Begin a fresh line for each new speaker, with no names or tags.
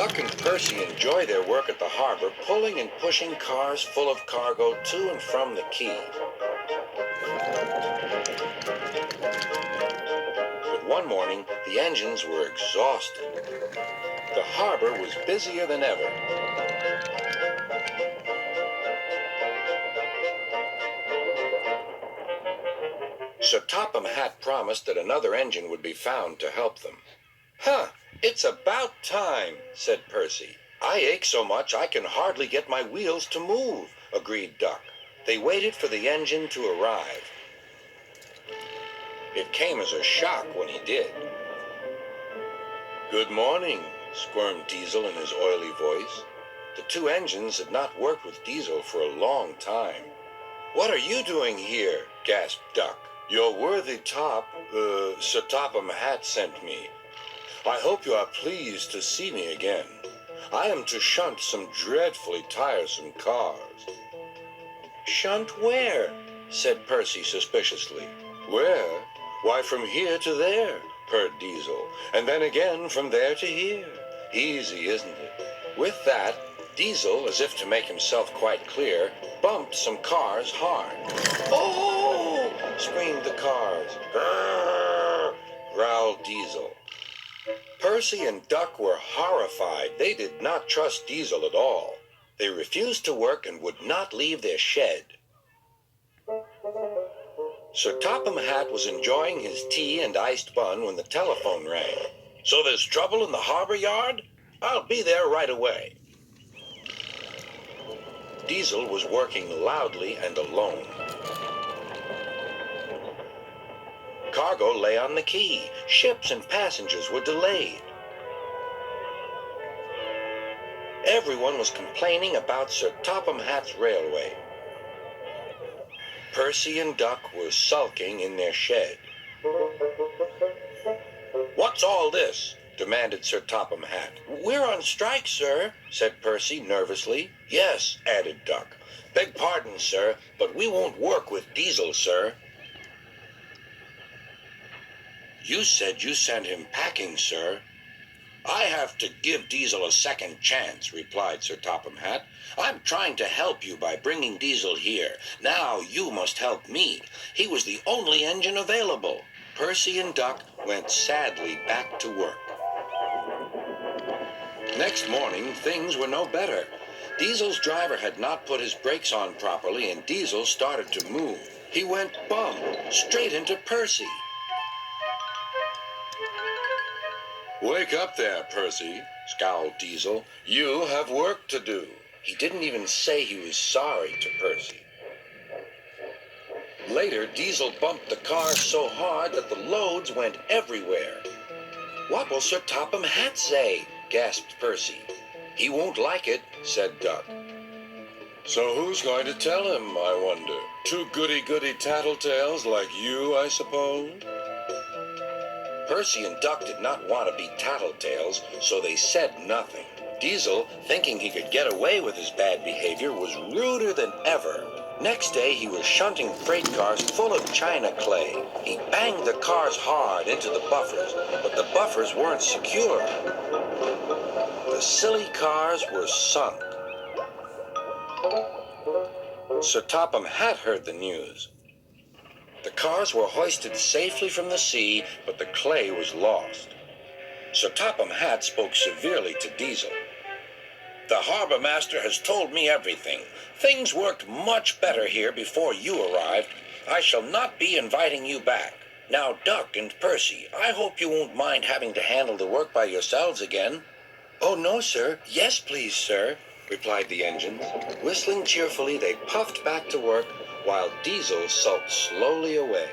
Duck and Percy enjoy their work at the harbor, pulling and pushing cars full of cargo to and from the quay. But one morning, the engines were exhausted. The harbor was busier than ever. Sir Topham Hatt promised that another engine would be found to help them. "Huh, it's about time," said Percy. "I ache so much I can hardly get my wheels to move," agreed Duck. They waited for the engine to arrive. It came as a shock when he did. "Good morning," squirmed Diesel in his oily voice. The two engines had not worked with Diesel for a long time. "What are you doing here?" gasped Duck. "Your worthy Sir Topham Hatt sent me. I hope you are pleased to see me again. I am to shunt some dreadfully tiresome cars." "Shunt where?" said Percy suspiciously. "Where? Why, from here to there," purred Diesel, "and then again from there to here. Easy, isn't it?" With that, Diesel, as if to make himself quite clear, bumped some cars hard. "Oh!" screamed the cars. "Grrr!" growled Diesel. Percy and Duck were horrified. They did not trust Diesel at all. They refused to work and would not leave their shed. Sir Topham Hatt was enjoying his tea and iced bun when the telephone rang. "So there's trouble in the harbor yard? I'll be there right away." Diesel was working loudly and alone. Cargo lay on the quay. Ships and passengers were delayed. Everyone was complaining about Sir Topham Hatt's railway. Percy and Duck were sulking in their shed. "What's all this?" demanded Sir Topham Hatt. "We're on strike, sir," said Percy nervously. "Yes," added Duck. "Beg pardon, sir, but we won't work with Diesel, sir." "You said you sent him packing, sir." "I have to give Diesel a second chance," replied Sir Topham Hatt. "I'm trying to help you by bringing Diesel here. Now you must help me. He was the only engine available." Percy and Duck went sadly back to work. Next morning, things were no better. Diesel's driver had not put his brakes on properly, and Diesel started to move. He went bum, straight into Percy. "Wake up there, Percy," scowled Diesel. "You have work to do." He didn't even say he was sorry to Percy. Later, Diesel bumped the cars so hard that the loads went everywhere. "What will Sir Topham Hatt say?" gasped Percy. "He won't like it," said Duck. "So who's going to tell him, I wonder? Two goody-goody tattletales like you, I suppose?" Percy and Duck did not want to be tattletales, so they said nothing. Diesel, thinking he could get away with his bad behavior, was ruder than ever. Next day, he was shunting freight cars full of china clay. He banged the cars hard into the buffers, but the buffers weren't secure. The silly cars were sunk. Sir Topham Hatt heard the news. The cars were hoisted safely from the sea, but the clay was lost. Sir Topham Hatt spoke severely to Diesel. "The harbor master has told me everything. Things worked much better here before you arrived. I shall not be inviting you back. Now, Duck and Percy, I hope you won't mind having to handle the work by yourselves again." "Oh, no, sir. Yes, please, sir," replied the engines. Whistling cheerfully, they puffed back to work, while Diesel sulked slowly away.